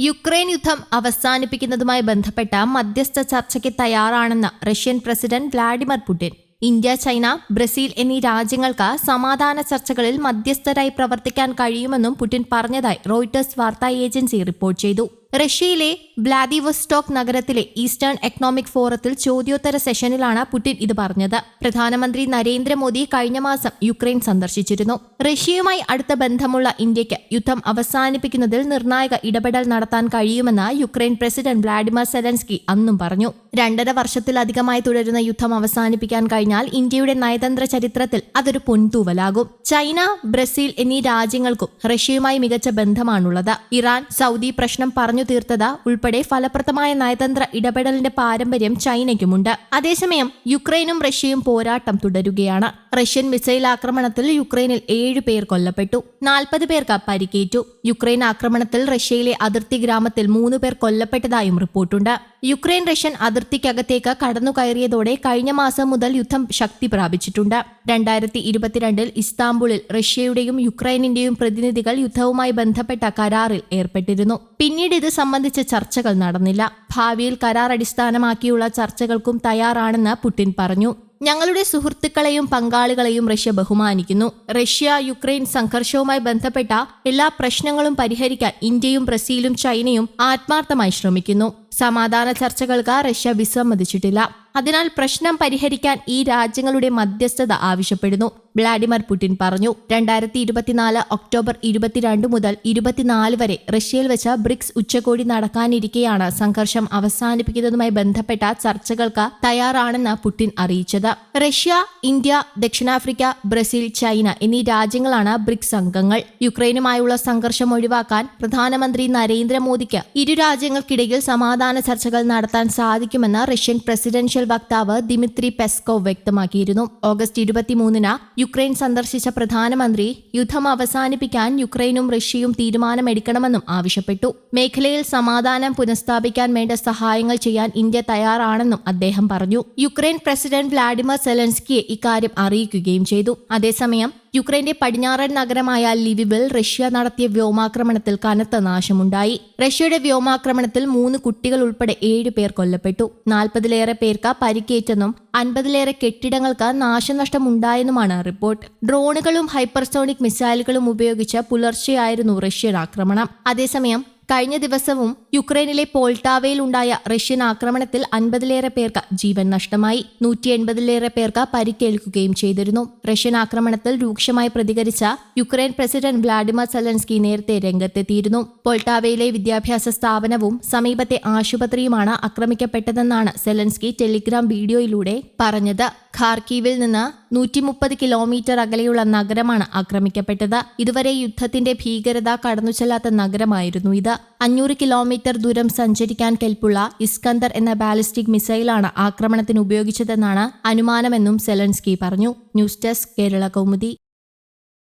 Ukraine യുദ്ധം അവസാനിപ്പിക്കുന്നതുമായി ബന്ധപ്പെട്ട മധ്യസ്ഥ ചർച്ചയ്ക്ക് തയ്യാറാണെന്ന് Russian president Vladimir Putin. India, China, Brazil എന്നീ രാജ്യങ്ങൾക്ക് സമാധാന ചർച്ചകളിൽ മധ്യസ്ഥരായി പ്രവർത്തിക്കാൻ കഴിയുമെന്നും പുടിൻ പറഞ്ഞതായി റോയിട്ടേഴ്സ് വാർത്താ ഏജൻസി റിപ്പോർട്ട് ചെയ്തു. റഷ്യയിലെ വ്ളാദിവോസ്റ്റോക്ക് നഗരത്തിലെ ഈസ്റ്റേൺ എക്കണോമിക് ഫോറത്തിൽ ചോദ്യോത്തര സെഷനിലാണ് പുടിൻ ഇത് പറഞ്ഞത്. പ്രധാനമന്ത്രി നരേന്ദ്രമോദി കഴിഞ്ഞ മാസം യുക്രൈൻ സന്ദർശിച്ചിരുന്നു. റഷ്യയുമായി അടുത്ത ബന്ധമുള്ള ഇന്ത്യയ്ക്ക് യുദ്ധം അവസാനിപ്പിക്കുന്നതിൽ നിർണായക ഇടപെടൽ നടത്താൻ കഴിയുമെന്ന് യുക്രൈൻ പ്രസിഡന്റ് വ്ളാഡിമിർ സെലൻസ്കി അന്നും പറഞ്ഞു. 2.5 വർഷത്തിലധികമായി തുടരുന്ന യുദ്ധം അവസാനിപ്പിക്കാൻ കഴിഞ്ഞാൽ ഇന്ത്യയുടെ നയതന്ത്ര ചരിത്രത്തിൽ അതൊരു പൊൻതൂവലാകും. ചൈന, ബ്രസീൽ എന്നീ രാജ്യങ്ങൾക്കും റഷ്യയുമായി മികച്ച ബന്ധമാണുള്ളത്. ഇറാൻ, സൗദി പ്രശ്നം പറഞ്ഞു തീർത്തത് ഉൾപ്പെടെ ഫലപ്രദമായ നയതന്ത്ര ഇടപെടലിന്റെ പാരമ്പര്യം ചൈനയ്ക്കുമുണ്ട്. അതേസമയം യുക്രൈനും റഷ്യയും പോരാട്ടം തുടരുകയാണ്. റഷ്യൻ മിസൈൽ ആക്രമണത്തിൽ യുക്രൈനിൽ 7 പേർ കൊല്ലപ്പെട്ടു, 40 പേർക്ക് പരിക്കേറ്റു. യുക്രൈൻ ആക്രമണത്തിൽ റഷ്യയിലെ അതിർത്തി ഗ്രാമത്തിൽ 3 പേർ കൊല്ലപ്പെട്ടതായും റിപ്പോർട്ടുണ്ട്. യുക്രൈൻ റഷ്യൻ അതിർത്തിക്കകത്തേക്ക് കടന്നുകയറിയതോടെ കഴിഞ്ഞ മാസം മുതൽ യുദ്ധം ശക്തി പ്രാപിച്ചിട്ടുണ്ട്. 2022 ഇസ്താംബുളിൽ റഷ്യയുടെയും യുക്രൈനിന്റെയും പ്രതിനിധികൾ യുദ്ധവുമായി ബന്ധപ്പെട്ട കരാറിൽ ഏർപ്പെട്ടിരുന്നു. പിന്നീട് ഇത് സംബന്ധിച്ച് ചർച്ചകൾ നടന്നില്ല. ഭാവിയിൽ കരാർ അടിസ്ഥാനമാക്കിയുള്ള ചർച്ചകൾക്കും തയ്യാറാണെന്ന് പുടിൻ പറഞ്ഞു. ഞങ്ങളുടെ സുഹൃത്തുക്കളെയും പങ്കാളികളെയും റഷ്യ ബഹുമാനിക്കുന്നു. റഷ്യ യുക്രൈൻ സംഘർഷവുമായി ബന്ധപ്പെട്ട എല്ലാ പ്രശ്നങ്ങളും പരിഹരിക്കാൻ ഇന്ത്യയും ബ്രസീലും ചൈനയും ആത്മാർത്ഥമായി ശ്രമിക്കുന്നു. സമാധാന ചർച്ചകൾക്ക് റഷ്യ വിസമ്മതിച്ചിട്ടില്ല. അതിനാൽ പ്രശ്നം പരിഹരിക്കാൻ ഈ രാജ്യങ്ങളുടെ മധ്യസ്ഥത ആവശ്യപ്പെടുന്നു, വ്ളാഡിമിർ പുടിൻ പറഞ്ഞു. 2024 ഒക്ടോബർ 22 മുതൽ 24 വരെ റഷ്യയിൽ വെച്ച് ബ്രിക്സ് ഉച്ചകോടി നടക്കാനിരിക്കെയാണ് സംഘർഷം അവസാനിപ്പിക്കുന്നതുമായി ബന്ധപ്പെട്ട ചർച്ചകൾക്ക് തയ്യാറാണെന്ന് പുടിൻ അറിയിച്ചത്. റഷ്യ, ഇന്ത്യ, ദക്ഷിണാഫ്രിക്ക, ബ്രസീൽ, ചൈന എന്നീ രാജ്യങ്ങളാണ് ബ്രിക്സ് അംഗങ്ങൾ. യുക്രൈനുമായുള്ള സംഘർഷം ഒഴിവാക്കാൻ പ്രധാനമന്ത്രി നരേന്ദ്രമോദിക്ക് ഇരു രാജ്യങ്ങൾക്കിടയിൽ സമാധാന ചർച്ചകൾ നടത്താൻ സാധിക്കുമെന്ന് റഷ്യൻ പ്രസിഡൻഷ്യൽ വക്താവ് ദിമിത്രി പെസ്കോവ് വ്യക്തമാക്കിയിരുന്നു. ഓഗസ്റ്റ് 23 യുക്രൈൻ സന്ദർശിച്ച പ്രധാനമന്ത്രി യുദ്ധം അവസാനിപ്പിക്കാൻ യുക്രൈനും റഷ്യയും തീരുമാനമെടുക്കണമെന്നും ആവശ്യപ്പെട്ടു. മേഖലയിൽ സമാധാനം പുനഃസ്ഥാപിക്കാൻ വേണ്ട സഹായങ്ങൾ ചെയ്യാൻ ഇന്ത്യ തയ്യാറാണെന്നും അദ്ദേഹം പറഞ്ഞു. യുക്രൈൻ പ്രസിഡന്റ് വ്ളാഡിമിർ സെലൻസ്കിയെ ഇക്കാര്യം അറിയിക്കുകയും ചെയ്തു. അതേസമയം യുക്രൈന്റെ പടിഞ്ഞാറൻ നഗരമായ ലിവിവിൽ റഷ്യ നടത്തിയ വ്യോമാക്രമണത്തിൽ കനത്ത നാശമുണ്ടായി. റഷ്യയുടെ വ്യോമാക്രമണത്തിൽ 3 കുട്ടികൾ ഉൾപ്പെടെ 7 പേർ കൊല്ലപ്പെട്ടു, 40-ലേറെ പേർക്ക് പരിക്കേറ്റെന്നും 50-ലേറെ കെട്ടിടങ്ങൾക്ക് നാശനഷ്ടമുണ്ടായെന്നുമാണ് റിപ്പോർട്ട്. ഡ്രോണുകളും ഹൈപ്പർസോണിക് മിസൈലുകളും ഉപയോഗിച്ച് പുലർച്ചെയായിരുന്നു റഷ്യൻ ആക്രമണം. അതേസമയം കഴിഞ്ഞ ദിവസവും യുക്രൈനിലെ പോൾട്ടാവയിൽ ഉണ്ടായ റഷ്യൻ ആക്രമണത്തിൽ 50-ലേറെ പേർക്ക് ജീവൻ നഷ്ടമായി, 180-ലേറെ പേർക്ക് പരിക്കേൽക്കുകയും ചെയ്തിരുന്നു. റഷ്യൻ ആക്രമണത്തിൽ രൂക്ഷമായി പ്രതികരിച്ച യുക്രൈൻ പ്രസിഡന്റ് വ്ളാഡിമിർ സെലൻസ്കി നേരത്തെ രംഗത്തെത്തിയിരുന്നു. പോൾട്ടാവയിലെ വിദ്യാഭ്യാസ സ്ഥാപനവും സമീപത്തെ ആശുപത്രിയുമാണ് ആക്രമിക്കപ്പെട്ടതെന്നാണ് സെലൻസ്കി ടെലിഗ്രാം വീഡിയോയിലൂടെ പറഞ്ഞത്. ഖാർക്കീവിൽ നിന്ന് 130 കിലോമീറ്റർ അകലെയുള്ള നഗരമാണ് ആക്രമിക്കപ്പെട്ടത്. ഇതുവരെ യുദ്ധത്തിന്റെ ഭീകരത കടന്നുചെല്ലാത്ത നഗരമായിരുന്നു ഇത്. 500 കിലോമീറ്റർ ദൂരം സഞ്ചരിക്കാൻ കെൽപ്പുള്ള ഇസ്കന്ദർ എന്ന ബാലിസ്റ്റിക് മിസൈലാണ് ആക്രമണത്തിന് ഉപയോഗിച്ചതെന്നാണ് അനുമാനമെന്നും സെലൻസ്കി പറഞ്ഞു. News desk, Kerala Kaumudi.